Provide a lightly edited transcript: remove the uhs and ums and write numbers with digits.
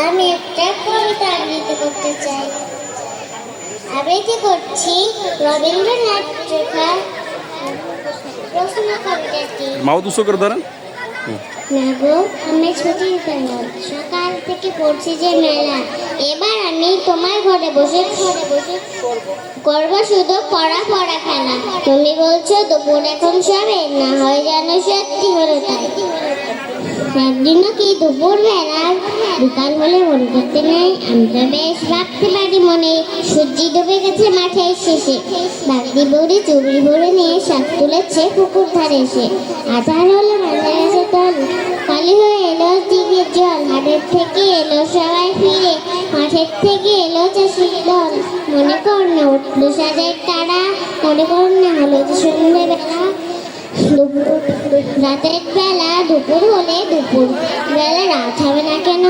আমি একটা কবিতা আবৃত্তি করতে চাই। আবৃত্তি করছি রবীন্দ্রনাথ লেখা প্রশ্ন কবিতাটি। মাও দুশো করে ধরেন। না গো, আমি ছুটির বেলা সকাল থেকে পড়ছি যে মেলা। এবার আমি তোমার ঘরে বসে করবো শুধু পড়া খেলা। তুমি বলছো দুপুর এখন সবে, না হয় যেন সত্যি হলো তাই। একদিনও কি দুপুর বেলার দোকান হলে মনে করতে নাই, আমরা বেশ রাখতে পারি মনে। সূর্যি ডুবে গেছে মাঠের শেষে, বাগদি বৌড়ি চুবড়ি ভরে নিয়ে শাক তুলেছে পুকুর ধারে এসে। আধার হলো মাঝে গেছে তল, কালি হয়ে এলো দিঘির জল। হাটের থেকে এলো সবাই ফিরে, মাঠের থেকে এলো চাষির দল। মনে কর না উঠলো সাজের তারা, মনে কর না হলো যে সন্ধ্যেবেলা। রাতের বেলা দুপুর হলে দুপুর বেলা রাত হবে না কেন?